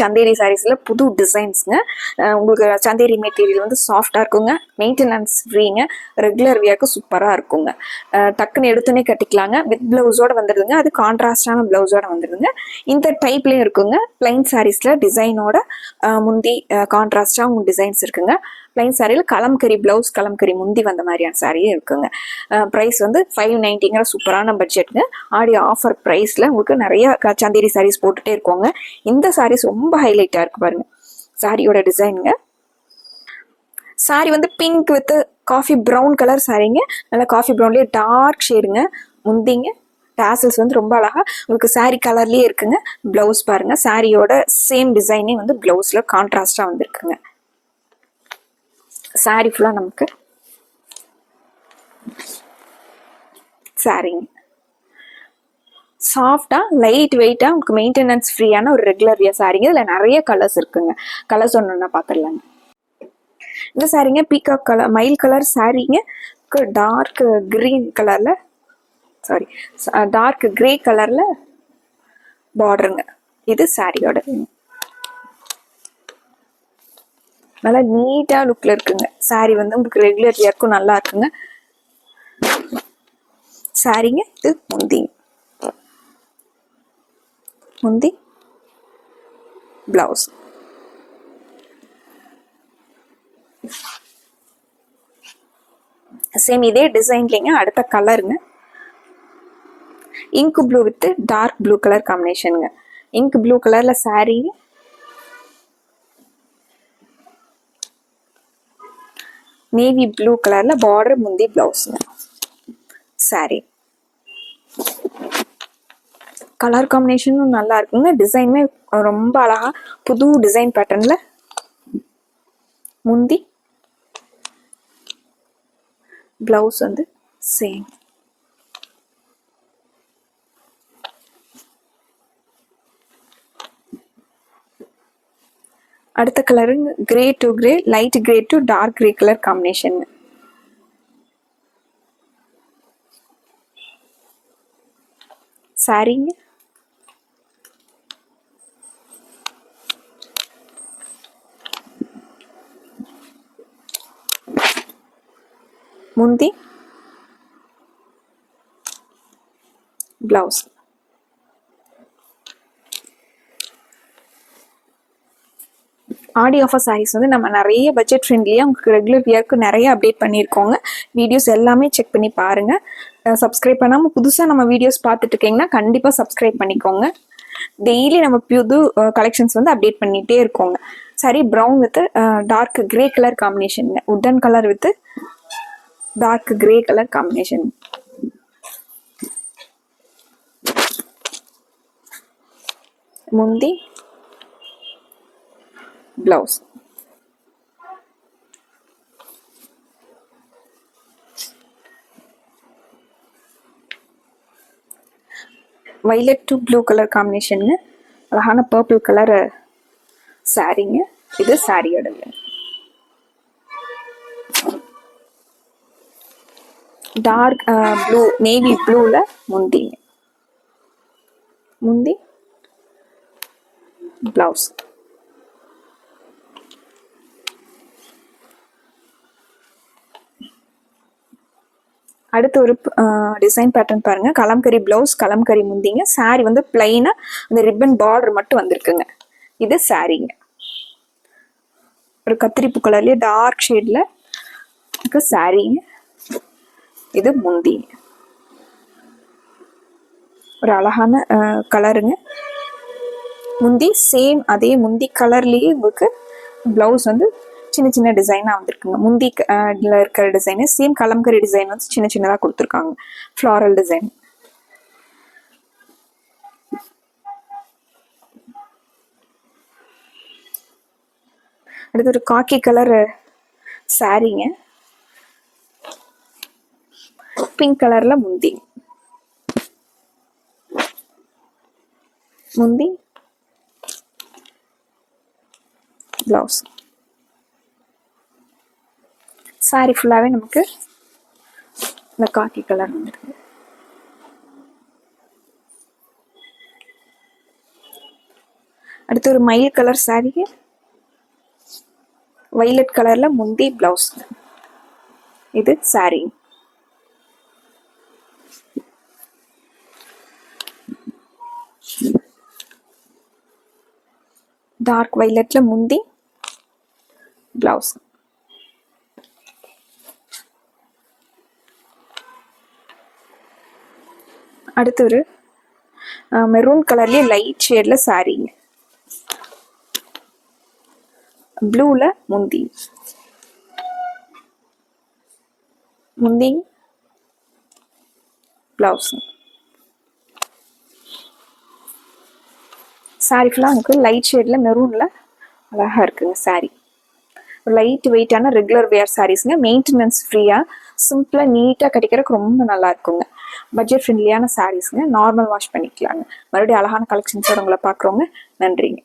சந்தேரி சாரீஸில் புது டிசைன்ஸுங்க. உங்களுக்கு சந்தேரி மெட்டீரியல் வந்து சாஃப்டாக இருக்குங்க, மெயின்டெனன்ஸ் ஃப்ரீங்க, ரெகுலர் வியர்க்கு சூப்பராக இருக்குங்க. டக்குன்னு எடுத்துனே கட்டிக்கலாங்க. வித் ப்ளவுஸோடு வந்துடுதுங்க. அது கான்ட்ராஸ்டான ப்ளவுஸோடு வந்துடுதுங்க. இந்த டைப்லேயும் இருக்குங்க. பிளைன் சாரீஸில் டிசைனோட முந்தி கான்ட்ராஸ்டாக டிசைன்ஸ் இருக்குங்க. பிளைன் சாரியில் கலம்கரி ப்ளவுஸ், கலம்கரி முந்தி வந்த மாதிரியான சாரியும் இருக்குங்க. ப்ரைஸ் வந்து 590ங்கிற சூப்பரான பட்ஜெட்டுங்க. ஆடி ஆஃபர் ப்ரைஸில் உங்களுக்கு நிறைய சந்தேரி சாரீஸ் போட்டுகிட்டே இருக்கோங்க. இந்த சாரீஸ் ரொம்ப ஹைலைட்டாக இருக்குது பாருங்க. சாரியோட டிசைனுங்க. சாரி வந்து pink with coffee brown colour சாரிங்க. நல்லா காஃபி ப்ரௌன்லேயே டார்க் ஷேடுங்க. முந்திங்க டாசல்ஸ் வந்து ரொம்ப அழகாக உங்களுக்கு சாரி கலர்லேயே இருக்குங்க. ப்ளவுஸ் பாருங்க, சாரியோட சேம் டிசைனே வந்து ப்ளவுஸில் கான்ட்ராஸ்டாக வந்துருக்குங்க. சாரி ஃபுல்லாக நமக்கு சாரிங்க சாஃப்டாக லைட் வெயிட்டாக உங்களுக்கு மெயின்டெனன்ஸ் ஃப்ரீயான ஒரு ரெகுலர் வியர் சாரிங்க. இதில் நிறைய கலர்ஸ் இருக்குங்க. கலர்ஸ் ஒன்று பார்த்துடலாங்க. இந்த சாரிங்க பீகாக் கலர் மயில் கலர் சாரிங்க. டார்க் கிரீன் கலரில் டார்க் கிரே கலரில் பார்டருங்க. இது சாரியோட நல்லா நீட்டாக லுக்கில் இருக்குங்க. சாரி வந்து உங்களுக்கு ரெகுலர் வியர்க்கும் நல்லா இருக்குங்க. சாரிங்க இது முந்தி பிளவுஸ். சேம் இதே டிசைன்லிங்க அடுத்த கலருங்க. Ink blue with dark blue colour காம்பினேஷனுங்க. இங்க் ப்ளூ கலரில் சாரிங்க. நேவி ப்ளூ கலரில் பார்டர், முந்தி பிளவுஸுங்க. சாரி கலர் காம்பினேஷனும் நல்லா இருக்குங்க. டிசைனுமே ரொம்ப அழகாக புது டிசைன் பேட்டர்னில் முந்தி பிளவுஸ் வந்து சேம். அடுத்த colour grey to grey, light grey to dark grey colour combination. சாரிங்க முந்தி பிளவுஸ். ஆடி ஆஃபர் சாரீஸ் வந்து நம்ம நிறைய பட்ஜெட் ஃப்ரெண்ட்லியாக உங்களுக்கு ரெகுலர் வியர்க்கு நிறைய அப்டேட் பண்ணியிருக்கோங்க. வீடியோஸ் எல்லாமே செக் பண்ணி பாருங்கள். சப்ஸ்கிரைப் பண்ணாமல் புதுசாக நம்ம வீடியோஸ் பார்த்துட்டு இருக்கீங்கன்னா கண்டிப்பாக சப்ஸ்கிரைப் பண்ணிக்கோங்க. டெய்லி நம்ம புது கலெக்ஷன்ஸ் வந்து அப்டேட் பண்ணிகிட்டே இருக்கோங்க. Sari brown with dark grey colour காம்பினேஷனுங்க. Wooden colour with dark grey colour combination. முந்தி blouse. Violet to blue colour காம்பினேஷனுங்க. அழகான பர்பிள் கலர் சாரிங்க. இது சாரியோட டார்க் ப்ளூ நேவி ப்ளூல முந்திங்க. முந்தி பிளவுஸ். அடுத்து ஒரு டிசைன் பேட்டர்ன் பாருங்க. கலம்கரி பிளவுஸ், கலம்கரி முந்திங்க. சாரி வந்து பிளைனா அந்த ரிப்பன் பார்டர் மட்டும் வந்திருக்குங்க. இது சாரிங்க. ஒரு கத்திரிப்பு கலர்லயே டார்க் ஷேட்ல சாரிங்க. இது முந்திங்க. ஒரு அழகான கலருங்க. முந்தி சேம் அதே முந்தி கலர்லயே உங்களுக்கு பிளவுஸ் வந்து சின்ன சின்ன டிசைனாக வந்திருக்குங்க. முந்தி இருக்கிற டிசைனு சேம் கலம்கரி டிசைன் வந்து சின்ன சின்னதாக கொடுத்துருக்காங்க. Floral design. அடுத்து ஒரு காக்கி கலர் சாரிங்க. பிங்க் கலர்ல முந்தி. முந்தி பிளவுஸ். சாரி ஃபுல்லாகவே நமக்கு இந்த காக்கி கலர் வந்துருக்கு. அடுத்து ஒரு மயில் கலர் saree, வைலட் கலர்ல முந்தி பிளவுஸ். இது saree. டார்க் வைலட்ல முந்தி பிளவுஸ். அடுத்து ஒரு மெரூன் கலர்லயே லைட் ஷேட்ல saree, ப்ளூல முந்தி பிளவுஸ். saree ஃபுல்லாக உங்களுக்கு லைட் ஷேடில் மெரூனில் அழகாக இருக்குங்க. saree லைட் வெயிட்டான ரெகுலர் வேர் சாரீஸ்ங்க. மெயின்டெனன்ஸ் ஃப்ரீயாக சிம்பிளாக நீட்டாக கட்டிக்கிறதுக்கு ரொம்ப நல்லா இருக்குங்க. பட்ஜெட் ஃப்ரெண்ட்லியான சாரீஸ்ங்க. நார்மல் வாஷ் பண்ணிக்கலாங்க. மறுபடியும் அழகான கலெக்ஷன்ஸோட உங்களை பார்க்குறோங்க. நன்றிங்க.